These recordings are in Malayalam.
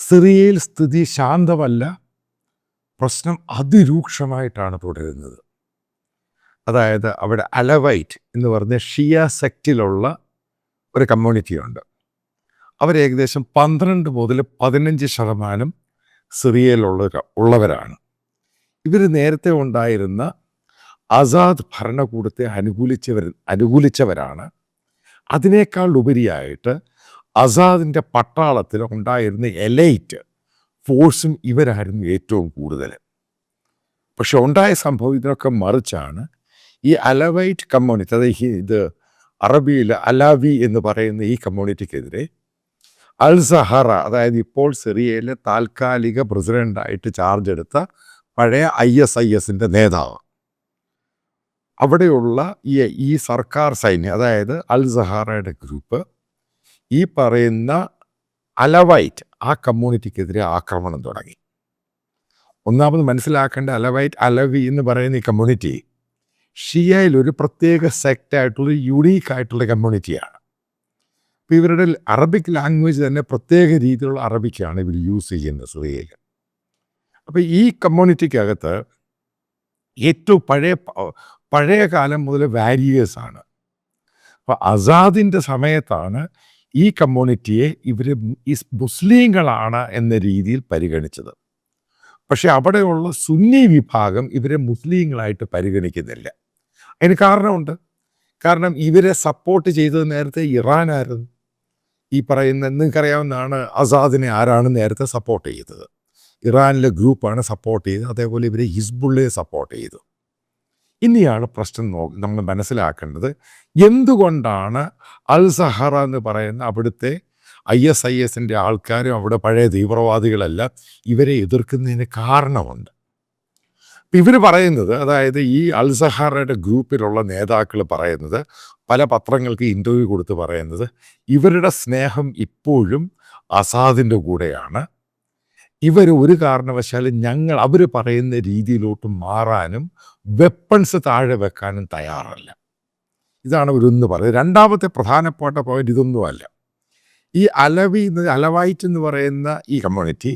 സിറിയയിൽ സ്ഥിതി ശാന്തമല്ല, പ്രശ്നം അതിരൂക്ഷമായിട്ടാണ് തുടരുന്നത്. അതായത് അവിടെ അലവൈറ്റ് എന്ന് പറഞ്ഞ ഷിയ സെക്റ്റിലുള്ള ഒരു കമ്മ്യൂണിറ്റിയുണ്ട്. അവരേകദേശം 12 മുതൽ 15% സിറിയയിലുള്ളവരാണ്. ഇവർ നേരത്തെ ഉണ്ടായിരുന്ന ആസാദ് ഭരണകൂടത്തെ അനുകൂലിച്ചവരാണ്. അതിനേക്കാൾ ഉപരിയായിട്ട് ആസാദിൻ്റെ പട്ടാളത്തിൽ ഉണ്ടായിരുന്ന എലൈറ്റ് ഫോഴ്സും ഇവരായിരുന്നു ഏറ്റവും കൂടുതൽ. പക്ഷെ ഉണ്ടായ സംഭവം ഇതിനൊക്കെ മറിച്ചാണ്. ഈ അലവൈറ്റ് കമ്മ്യൂണിറ്റി, അതായത് ഇത് അറബിയിൽ അലാവി എന്ന് പറയുന്ന ഈ കമ്മ്യൂണിറ്റിക്കെതിരെ അൽ സഹറ, അതായത് ഇപ്പോൾ സിറിയയിലെ താൽക്കാലിക പ്രസിഡൻ്റായിട്ട് ചാർജ് എടുത്ത പഴയ ISISൻ്റെ നേതാവ്, അവിടെയുള്ള ഈ സർക്കാർ സൈന്യം, അതായത് അൽ സഹാറയുടെ ഗ്രൂപ്പ് ഈ പറയുന്ന അലവൈറ്റ് ആ കമ്മ്യൂണിറ്റിക്കെതിരെ ആക്രമണം തുടങ്ങി. ഒന്നാമത് മനസ്സിലാക്കേണ്ട, അലവി എന്ന് പറയുന്ന ഈ കമ്മ്യൂണിറ്റി ഷിയയിൽ ഒരു പ്രത്യേക സെക്റ്റായിട്ടുള്ള യുണീക്കായിട്ടുള്ള കമ്മ്യൂണിറ്റിയാണ്. അപ്പോൾ ഇവരുടെ അറബിക് ലാംഗ്വേജ് തന്നെ പ്രത്യേക രീതിയിലുള്ള അറബിക്കാണ് ഇവർ യൂസ് ചെയ്യുന്നത് സിറിയയിൽ. അപ്പോൾ ഈ കമ്മ്യൂണിറ്റിക്കകത്ത് ഏറ്റവും പഴയ കാലം മുതൽ വാരിയേഴ്സാണ്. അപ്പോൾ ആസാദിൻ്റെ സമയത്താണ് ഈ കമ്മ്യൂണിറ്റിയെ ഇവർ മുസ്ലിങ്ങളാണ് എന്ന രീതിയിൽ പരിഗണിച്ചത്. പക്ഷെ അവിടെയുള്ള സുന്നി വിഭാഗം ഇവരെ മുസ്ലിങ്ങളായിട്ട് പരിഗണിക്കുന്നില്ല. അതിന് കാരണമുണ്ട്. കാരണം ഇവരെ സപ്പോർട്ട് ചെയ്തത് നേരത്തെ ഇറാനായിരുന്നു. ഈ പറയുന്ന നിങ്ങൾക്കറിയാവുന്നതാണ്, ആസാദിനെ ആരാണ് നേരത്തെ സപ്പോർട്ട് ചെയ്തത്? ഇറാനിലെ ഗ്രൂപ്പാണ് സപ്പോർട്ട് ചെയ്തത്. അതേപോലെ ഇവരെ ഹിസ്ബുള്ളയെ സപ്പോർട്ട് ചെയ്തു. ഇനിയാണ് പ്രശ്നം നമ്മൾ മനസ്സിലാക്കേണ്ടത്, എന്തുകൊണ്ടാണ് അൽ സഹറ എന്ന് പറയുന്ന അവിടുത്തെ ISISൻ്റെ ആൾക്കാരും അവിടെ പഴയ തീവ്രവാദികളെല്ലാം ഇവരെ എതിർക്കുന്നതിന് കാരണമുണ്ട്. ഇവർ പറയുന്നത്, അതായത് ഈ അൽ സഹറയുടെ ഗ്രൂപ്പിലുള്ള നേതാക്കൾ പറയുന്നത്, പല പത്രങ്ങൾക്ക് ഇൻ്റർവ്യൂ കൊടുത്ത് പറയുന്നത്, ഇവരുടെ സ്നേഹം ഇപ്പോഴും ആസാദിൻ്റെ കൂടെയാണ്. ഇവർ ഒരു കാരണവശാലും അവർ പറയുന്ന രീതിയിലോട്ട് മാറാനും വെപ്പൺസ് താഴെ വെക്കാനും തയ്യാറല്ല. ഇതാണ് അവരൊന്ന് പറയുന്നത്. രണ്ടാമത്തെ പ്രധാനപ്പെട്ട പോയിന്റ് ഇതൊന്നുമല്ല. ഈ അലവൈറ്റ് എന്ന് പറയുന്ന ഈ കമ്മ്യൂണിറ്റി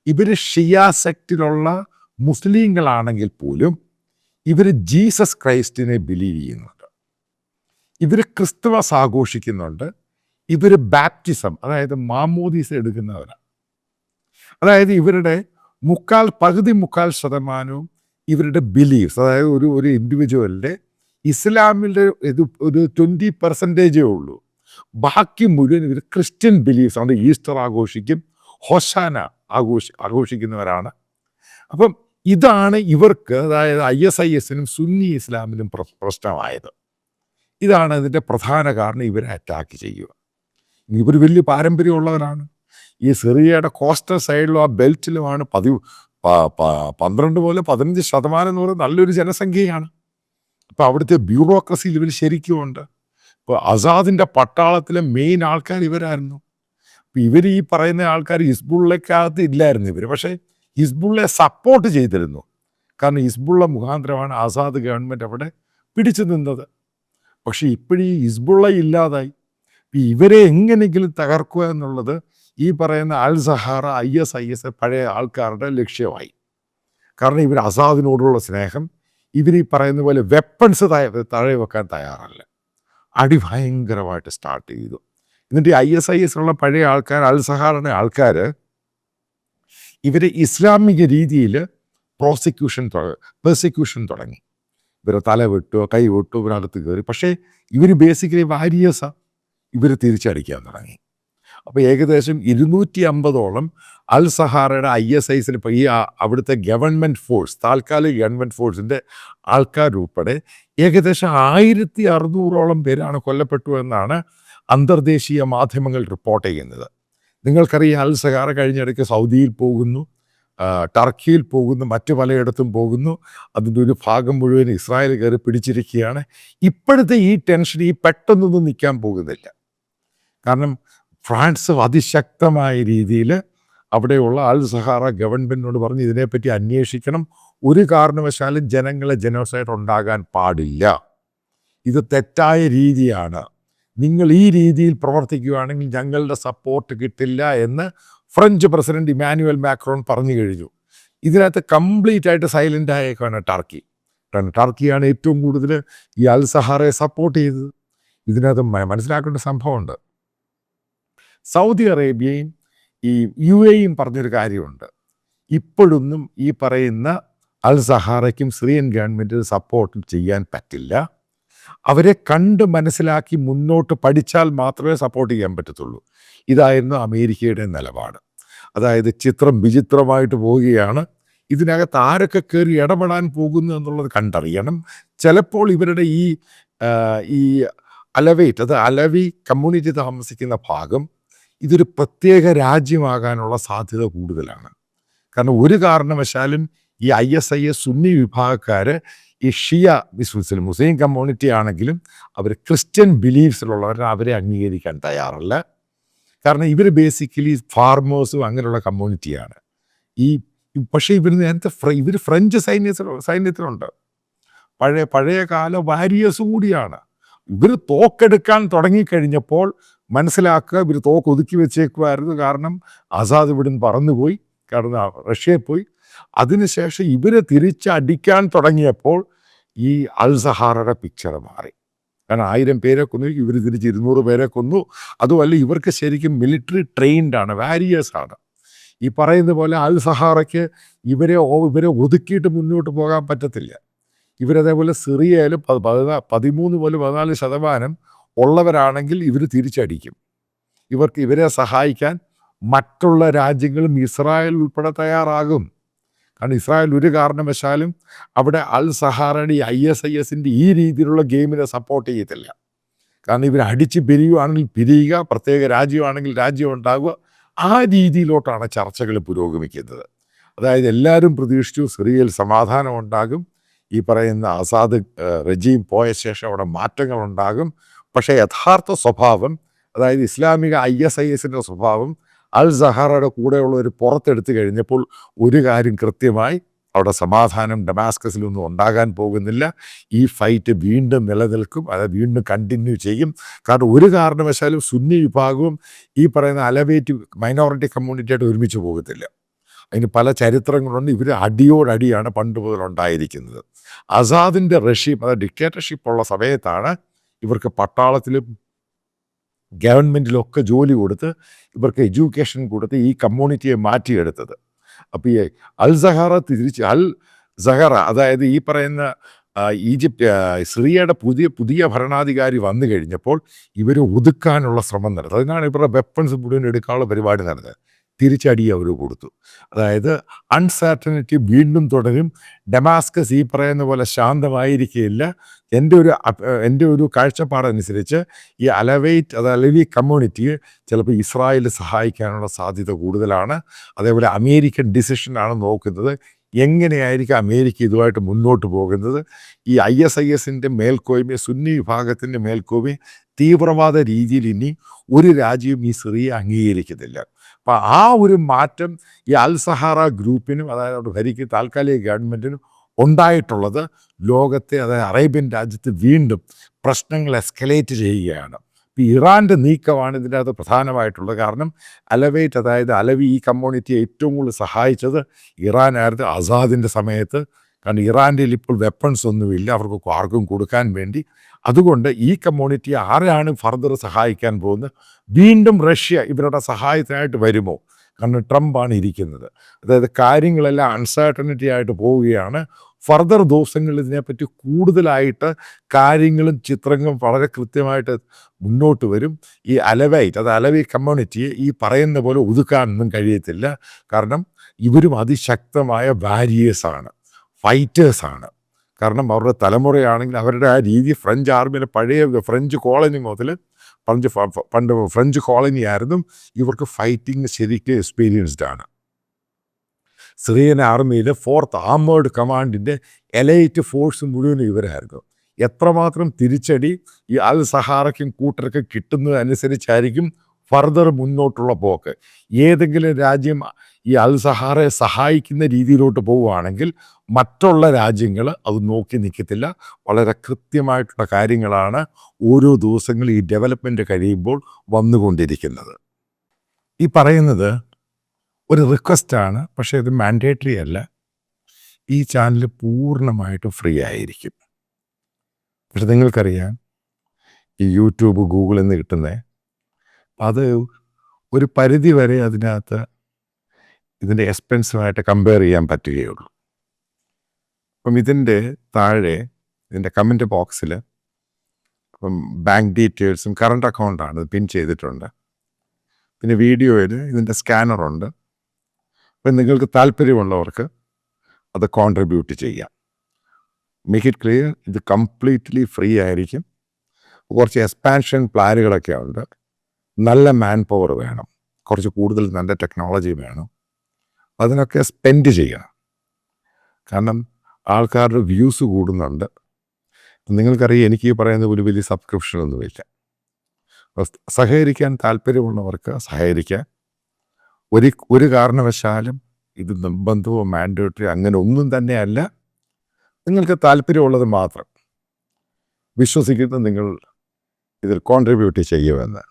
ഇവർ ഷിയ സെക്റ്റിലുള്ള മുസ്ലിങ്ങളാണെങ്കിൽ പോലും ഇവർ ജീസസ് ക്രൈസ്റ്റിനെ ബിലീവ് ചെയ്യുന്നുണ്ട്. ഇവർ ക്രിസ്തുമസ് ആഘോഷിക്കുന്നുണ്ട്. ഇവർ ബാപ്റ്റിസം, അതായത് മാമോദീസ എടുക്കുന്നവരാണ്. അതായത് ഇവരുടെ പകുതി മുക്കാൽ ശതമാനവും ഇവരുടെ ബിലീഫ്സ്, അതായത് ഒരു ഇൻഡിവിജ്വലിൻ്റെ ഇസ്ലാമിൻ്റെ ഒരു 20% ഉള്ളൂ. ബാക്കി മുഴുവൻ ഇവർ ക്രിസ്ത്യൻ ബിലീഫ്സ് ആണ്. ഈസ്റ്റർ ആഘോഷിക്കും, ഹൊസാന ആഘോഷിക്കുന്നവരാണ്. അപ്പം ഇതാണ് ഇവർക്ക്, അതായത് ISISനും സുന്നി ഇസ്ലാമിനും പ്രശ്നമായത്. ഇതാണ് ഇതിൻ്റെ പ്രധാന കാരണം. ഇവരെ അറ്റാക്ക് ചെയ്യുക. ഇവർ വലിയ പാരമ്പര്യമുള്ളവരാണ്. ഈ സിറിയയുടെ കോസ്റ്റൽ സൈഡിലും ആ ബെൽറ്റിലുമാണ് 12 മുതൽ 15% എന്ന് പറയുന്നത് നല്ലൊരു ജനസംഖ്യയാണ്. അപ്പോൾ അവിടുത്തെ ബ്യൂറോക്രസിയിൽ ഇവർ ശരിക്കും ഉണ്ട്. ഇപ്പോൾ ആസാദിൻ്റെ പട്ടാളത്തിലെ മെയിൻ ആൾക്കാർ ഇവരായിരുന്നു. അപ്പോൾ ഇവർ ഈ പറയുന്ന ആൾക്കാർ ഹിസ്ബുള്ളക്കകത്ത് ഇല്ലായിരുന്നു ഇവർ, പക്ഷേ ഹിസ്ബുള്ളയെ സപ്പോർട്ട് ചെയ്തിരുന്നു. കാരണം ഹിസ്ബുള്ള മുഖാന്തരമാണ് ആസാദ് ഗവൺമെൻറ് അവിടെ പിടിച്ചു നിന്നത്. പക്ഷേ ഇപ്പോഴീ ഹിസ്ബുള്ള ഇല്ലാതായി. ഇവരെ എങ്ങനെയെങ്കിലും തകർക്കുക എന്നുള്ളത് ഈ പറയുന്ന അൽ സഹാറ ISIS പഴയ ആൾക്കാരുടെ ലക്ഷ്യമായി. കാരണം ഇവർ ആസാദിനോടുള്ള സ്നേഹം, ഇവർ ഈ പറയുന്ന പോലെ വെപ്പൺസ് താഴെ വെക്കാൻ തയ്യാറല്ല. അടി ഭയങ്കരമായിട്ട് സ്റ്റാർട്ട് ചെയ്തു. എന്നിട്ട് ISIS ഉള്ള പഴയ ആൾക്കാർ, അൽ സഹാറയുടെ ആൾക്കാർ, ഇവർ ഇസ്ലാമിക രീതിയിൽ പെർസിക്യൂഷൻ തുടങ്ങി. ഇവരെ തല വെട്ടുക, കൈ വെട്ടുക, ഇവരടുത്ത് കയറി. പക്ഷേ ഇവർ ബേസിക്കലി വാരിയേഴ്സാണ്. ഇവർ തിരിച്ചടിക്കാൻ തുടങ്ങി. അപ്പോൾ ഏകദേശം 250ഓളം അൽ സഹാറയുടെ ISISന് ഇപ്പോൾ ഈ അവിടുത്തെ ഗവൺമെൻറ് ഫോഴ്സ്, താൽക്കാലിക ഗവൺമെൻറ് ഫോഴ്സിൻ്റെ ആൾക്കാരുൾപ്പെടെ ഏകദേശം 1600ഓളം പേരാണ് കൊല്ലപ്പെട്ടു എന്നാണ് അന്തർദേശീയ മാധ്യമങ്ങൾ റിപ്പോർട്ട് ചെയ്യുന്നത്. നിങ്ങൾക്കറിയാം, അൽ സഹാറ കഴിഞ്ഞിടയ്ക്ക് സൗദിയിൽ പോകുന്നു, ടർക്കിയിൽ പോകുന്നു, മറ്റു പലയിടത്തും പോകുന്നു. അതിൻ്റെ ഒരു ഭാഗം മുഴുവൻ ഇസ്രായേൽ കയറി പിടിച്ചിരിക്കുകയാണ്. ഇപ്പോഴത്തെ ഈ ടെൻഷൻ പെട്ടെന്നൊന്നും നിൽക്കാൻ പോകുന്നില്ല. കാരണം ഫ്രാൻസ് അതിശക്തമായ രീതിയിൽ അവിടെയുള്ള അൽ സഹാറ ഗവൺമെൻറ്റിനോട് പറഞ്ഞ് ഇതിനെപ്പറ്റി അന്വേഷിക്കണം. ഒരു കാരണവശാലും ജനോസൈഡ് ഉണ്ടാകാൻ പാടില്ല. ഇത് തെറ്റായ രീതിയാണ്. നിങ്ങൾ ഈ രീതിയിൽ പ്രവർത്തിക്കുകയാണെങ്കിൽ ഞങ്ങളുടെ സപ്പോർട്ട് കിട്ടില്ല എന്ന് ഫ്രഞ്ച് പ്രസിഡന്റ് ഇമാനുവൽ മാക്രോൺ പറഞ്ഞു കഴിഞ്ഞു. ഇതിനകത്ത് കംപ്ലീറ്റ് ആയിട്ട് സൈലൻ്റ് ആയേക്കാണ് ടർക്കി. കാരണം ടർക്കിയാണ് ഏറ്റവും കൂടുതൽ ഈ അൽ സഹാറയെ സപ്പോർട്ട് ചെയ്തത്. ഇതിനകത്ത് മനസ്സിലാക്കേണ്ട സംഭവമുണ്ട്. സൗദി അറേബ്യയും ഈ UAEയും പറഞ്ഞൊരു കാര്യമുണ്ട്. ഇപ്പോഴൊന്നും ഈ പറയുന്ന അൽ സഹാറയ്ക്കും സിറിയൻ ഗവൺമെൻറ് സപ്പോർട്ട് ചെയ്യാൻ പറ്റില്ല. അവരെ കണ്ട് മനസ്സിലാക്കി മുന്നോട്ട് പഠിച്ചാൽ മാത്രമേ സപ്പോർട്ട് ചെയ്യാൻ പറ്റത്തുള്ളൂ. ഇതായിരുന്നു അമേരിക്കയുടെ നിലപാട്. അതായത് ചിത്രം വിചിത്രമായിട്ട് പോവുകയാണ്. ഇതിനകത്ത് ആരൊക്കെ കയറി ഇടപെടാൻ പോകുന്നു എന്നുള്ളത് കണ്ടറിയണം. ചിലപ്പോൾ ഇവരുടെ ഈ അലവൈറ്റ്, അത് അലവി കമ്മ്യൂണിറ്റി താമസിക്കുന്ന ഭാഗം, ഇതൊരു പ്രത്യേക രാജ്യമാകാനുള്ള സാധ്യത കൂടുതലാണ്. കാരണം ഒരു കാരണവശാലും ഈ ISIS സുന്നി വിഭാഗക്കാർ ഈ ഷിയ മുസ്ലിം കമ്മ്യൂണിറ്റി ആണെങ്കിലും അവർ ക്രിസ്ത്യൻ ബിലീഫ്സിലുള്ളവർ അവരെ അംഗീകരിക്കാൻ തയ്യാറല്ല. കാരണം ഇവർ ബേസിക്കലി ഫാർമേഴ്സും അങ്ങനെയുള്ള കമ്മ്യൂണിറ്റിയാണ്. പക്ഷേ ഇവർ നേരത്തെ ഇവർ ഫ്രഞ്ച് സൈന്യത്തിലുണ്ട്. പഴയ കാല വാരിയേഴ്സ് കൂടിയാണ്. ഇവർ തോക്കെടുക്കാൻ തുടങ്ങിക്കഴിഞ്ഞപ്പോൾ മനസ്സിലാക്കുക, ഇവർ തോക്ക് ഒതുക്കി വെച്ചേക്കുമായിരുന്നു. കാരണം ആസാദ് ഇവിടുന്ന് പറന്നുപോയി, കാരണം റഷ്യയിൽ പോയി. അതിനുശേഷം ഇവരെ തിരിച്ചടിക്കാൻ തുടങ്ങിയപ്പോൾ ഈ അൽ സഹാറയുടെ പിക്ചർ മാറി. കാരണം 1000 പേരെ കൊന്നു, ഇവർ തിരിച്ച് 200 പേരെ കൊന്നു. അതുമല്ല, ഇവർക്ക് ശരിക്കും മിലിറ്ററി ട്രെയിൻഡാണ്, വാരിയേഴ്സാണ്. ഈ പറയുന്ന പോലെ അൽ സഹാറയ്ക്ക് ഇവരെ ഒതുക്കിയിട്ട് മുന്നോട്ട് പോകാൻ പറ്റത്തില്ല. ഇവരതേപോലെ സിറിയയിൽ 13 മുതൽ 14% ഉള്ളവരാണെങ്കിൽ ഇവർ തിരിച്ചടിക്കും. ഇവരെ സഹായിക്കാൻ മറ്റുള്ള രാജ്യങ്ങളും ഇസ്രായേൽ ഉൾപ്പെടെ തയ്യാറാകും. കാരണം ഇസ്രായേൽ ഒരു കാരണവശാലും അവിടെ അൽ സഹാറയുടെ ISISൻ്റെ ഈ രീതിയിലുള്ള ഗെയിമിനെ സപ്പോർട്ട് ചെയ്യത്തില്ല. കാരണം ഇവർ അടിച്ച് പിരിയുകയാണെങ്കിൽ പിരിയുക, പ്രത്യേക രാജ്യമാണെങ്കിൽ രാജ്യം ഉണ്ടാകുക. ആ രീതിയിലോട്ടാണ് ചർച്ചകൾ പുരോഗമിക്കുന്നത്. അതായത് എല്ലാവരും പ്രതീക്ഷിച്ചു സിറിയയിൽ സമാധാനം ഉണ്ടാകും, ഈ പറയുന്ന ആസാദ് റെജീം പോയ ശേഷം അവിടെ മാറ്റങ്ങളുണ്ടാകും. പക്ഷേ യഥാർത്ഥ സ്വഭാവം, അതായത് ഇസ്ലാമിക ISISൻ്റെ സ്വഭാവം അൽ സഹാറയുടെ കൂടെയുള്ളവർ പുറത്തെടുത്തു കഴിഞ്ഞപ്പോൾ ഒരു കാര്യം കൃത്യമായി, അവിടെ സമാധാനം ഡമാസ്കസിലൊന്നും ഉണ്ടാകാൻ പോകുന്നില്ല. ഈ ഫൈറ്റ് വീണ്ടും നിലനിൽക്കും, അത് വീണ്ടും കണ്ടിന്യൂ ചെയ്യും. കാരണം ഒരു കാരണവശാലും സുന്നി വിഭാഗവും ഈ പറയുന്ന അലവേറ്റ് മൈനോറിറ്റി കമ്മ്യൂണിറ്റിയായിട്ട് ഒരുമിച്ച് പോകത്തില്ല. അതിന് പല ചരിത്രങ്ങളുണ്ട്. ഇവർ അടിയോടടിയാണ് പണ്ട് മുതലുണ്ടായിരിക്കുന്നത്. ആസാദിൻ്റെ റഷീം, അതായത് ഡിക്റ്റേറ്റർഷിപ്പ് ഉള്ള സമയത്താണ് ഇവർക്ക് പട്ടാളത്തിലും ഗവൺമെൻറ്റിലൊക്കെ ജോലി കൊടുത്ത് ഇവർക്ക് എഡ്യൂക്കേഷൻ കൊടുത്ത് ഈ കമ്മ്യൂണിറ്റിയെ മാറ്റിയെടുത്തത്. അപ്പോൾ ഈ അൽ സഹാറ അതായത് ഈ പറയുന്ന ഈജിപ്റ്റ് സിറിയയുടെ പുതിയ ഭരണാധികാരി വന്നു കഴിഞ്ഞപ്പോൾ ഇവർ ഒതുക്കാനുള്ള ശ്രമം നടത്തുന്നത്. അതിനാണ് ഇവരുടെ വെപ്പൺസ് മുഴുവൻ എടുക്കാനുള്ള പരിപാടി നടന്നത്. തിരിച്ചടി അവർ കൊടുത്തു. അതായത് അൺസർട്ടനിറ്റി വീണ്ടും തുടരും. ഡമാസ്കസ് ഈ പറയുന്ന പോലെ ശാന്തമായിരിക്കുകയില്ല. എൻ്റെ ഒരു കാഴ്ചപ്പാടനുസരിച്ച് ഈ അലവി കമ്മ്യൂണിറ്റിയെ ചിലപ്പോൾ ഇസ്രായേൽ സഹായിക്കാനുള്ള സാധ്യത കൂടുതലാണ്. അതേപോലെ അമേരിക്കൻ ഡിസിഷനാണ് നോക്കുന്നത്, എങ്ങനെയായിരിക്കും അമേരിക്ക ഇതുമായിട്ട് മുന്നോട്ട് പോകുന്നത്. ഈ ISISൻ്റെ മേൽക്കോയ്മ, സുന്നി വിഭാഗത്തിൻ്റെ മേൽക്കോയ്മ തീവ്രവാദ രീതിയിൽ ഇനി ഒരു രാജ്യവും ഈ സിറിയ അംഗീകരിക്കുന്നില്ല. അപ്പം ആ ഒരു മാറ്റം ഈ അൽ സഹാറ ഗ്രൂപ്പിനും, അതായത് അവിടെ ഭരിക്കുന്ന താൽക്കാലിക ഗവൺമെൻറ്റിനും ഉണ്ടായിട്ടുള്ളത് ലോകത്തെ, അതായത് അറേബ്യൻ രാജ്യത്ത് വീണ്ടും പ്രശ്നങ്ങൾ എസ്കലേറ്റ് ചെയ്യുകയാണ്. ഇപ്പോൾ ഇറാൻ്റെ നീക്കമാണ് ഇതിൻ്റെ അകത്ത് പ്രധാനമായിട്ടുള്ളത്. കാരണം അതായത് അലവി ഈ കമ്മ്യൂണിറ്റിയെ ഏറ്റവും കൂടുതൽ സഹായിച്ചത് ഇറാനായിരുന്നു ആസാദിൻ്റെ സമയത്ത്. കാരണം ഇറാൻ്റെ ഇപ്പോൾ വെപ്പൺസ് ഒന്നുമില്ല അവർക്ക് ആർക്കും കൊടുക്കാൻ വേണ്ടി. അതുകൊണ്ട് ഈ കമ്മ്യൂണിറ്റി ആരാണ് ഫർദർ സഹായിക്കാൻ പോകുന്നത്? വീണ്ടും റഷ്യ ഇവരുടെ സഹായത്തിനായിട്ട് വരുമോ? കാരണം ട്രംപാണ് ഇരിക്കുന്നത്. അതായത് കാര്യങ്ങളെല്ലാം അൺസർട്ടനിറ്റി ആയിട്ട് പോവുകയാണ്. ഫർദർ ദിവസങ്ങളിൽ ഇതിനെപ്പറ്റി കൂടുതലായിട്ട് കാര്യങ്ങളും ചിത്രങ്ങളും വളരെ കൃത്യമായിട്ട് മുന്നോട്ട് വരും. ഈ അലവി കമ്മ്യൂണിറ്റിയെ ഈ പറയുന്ന പോലെ ഒതുക്കാനൊന്നും കഴിയത്തില്ല. കാരണം ഇവരും അതിശക്തമായ വാരിയേഴ്സാണ്, ഫൈറ്റേഴ്സാണ്. കാരണം അവരുടെ തലമുറയാണെങ്കിൽ അവരുടെ ആ രീതി ഫ്രഞ്ച് ആർമിയിലെ പഴയ ഫ്രഞ്ച് കോളനി മുതൽ പണ്ട് ഫ്രഞ്ച് കോളനി ആയിരുന്നു. ഇവർക്ക് ഫൈറ്റിംഗ് ശരിക്കും എക്സ്പീരിയൻസ്ഡ് ആണ്. സിറിയൻ ആർമിയിലെ 4th ആർമേർഡ് കമാൻഡിൻ്റെ എലൈറ്റ് ഫോഴ്സ് മുഴുവൻ ഇവരായിരുന്നു. എത്രമാത്രം തിരിച്ചടി ഈ അൽ സഹാറയ്ക്കും കൂട്ടർക്കും കിട്ടുന്നതനുസരിച്ചായിരിക്കും ഫർദർ മുന്നോട്ടുള്ള പോക്ക്. ഏതെങ്കിലും രാജ്യം ഈ അൽ സഹാറയെ സഹായിക്കുന്ന രീതിയിലോട്ട് പോവുകയാണെങ്കിൽ മറ്റുള്ള രാജ്യങ്ങൾ അത് നോക്കി നിൽക്കത്തില്ല. വളരെ കൃത്യമായിട്ടുള്ള കാര്യങ്ങളാണ് ഓരോ ദിവസങ്ങൾ ഈ ഡെവലപ്മെൻറ്റ് കഴിയുമ്പോൾ വന്നുകൊണ്ടിരിക്കുന്നത്. ഈ പറയുന്നത് ഒരു റിക്വസ്റ്റാണ്, പക്ഷേ ഇത് മാൻഡേറ്ററി അല്ല. ഈ ചാനൽ പൂർണ്ണമായിട്ടും ഫ്രീ ആയിരിക്കും. പക്ഷെ നിങ്ങൾക്കറിയാം, ഈ യൂട്യൂബ്, ഗൂഗിളിൽ നിന്ന് കിട്ടുന്നത് അത് ഒരു പരിധി വരെ അതിനകത്ത് ഇതിൻ്റെ എക്സ്പെൻസുമായിട്ട് കമ്പയർ ചെയ്യാൻ പറ്റുകയുള്ളൂ. അപ്പം ഇതിൻ്റെ താഴെ ഇതിൻ്റെ കമൻറ്റ് ബോക്സിൽ ഇപ്പം ബാങ്ക് ഡീറ്റെയിൽസും കറണ്ട് അക്കൗണ്ടാണ് പിൻ ചെയ്തിട്ടുണ്ട്. പിന്നെ വീഡിയോയിൽ ഇതിൻ്റെ സ്കാനറുണ്ട്. അപ്പം നിങ്ങൾക്ക് താല്പര്യമുള്ളവർക്ക് അത് കോൺട്രിബ്യൂട്ട് ചെയ്യാം. മേക്ക് ഇറ്റ് ക്ലിയർ, ഇത് കംപ്ലീറ്റ്ലി ഫ്രീ ആയിരിക്കും. കുറച്ച് എക്സ്പാൻഷൻ പ്ലാനുകളൊക്കെ ഉണ്ട്. നല്ല മാൻ പവർ വേണം, കുറച്ച് കൂടുതൽ നല്ല ടെക്നോളജി വേണം. അതിനൊക്കെ സ്പെൻഡ് ചെയ്യണം. കാരണം ആൾക്കാരുടെ വ്യൂസ് കൂടുന്നുണ്ട്. നിങ്ങൾക്കറിയാം, എനിക്ക് ഈ പറയുന്ന ഒരു വലിയ സബ്സ്ക്രിപ്ഷനൊന്നുമില്ല. സഹകരിക്കാൻ താല്പര്യമുള്ളവർക്ക് സഹകരിക്കാൻ. ഒരു കാരണവശാലും ഇത് നിർബന്ധമോ മാൻഡേറ്ററി അങ്ങനെ ഒന്നും തന്നെയല്ല. നിങ്ങൾക്ക് താല്പര്യമുള്ളത് മാത്രം വിശ്വസിക്കുന്ന നിങ്ങൾ ഇതിൽ കോൺട്രിബ്യൂട്ട് ചെയ്യുമെന്ന്.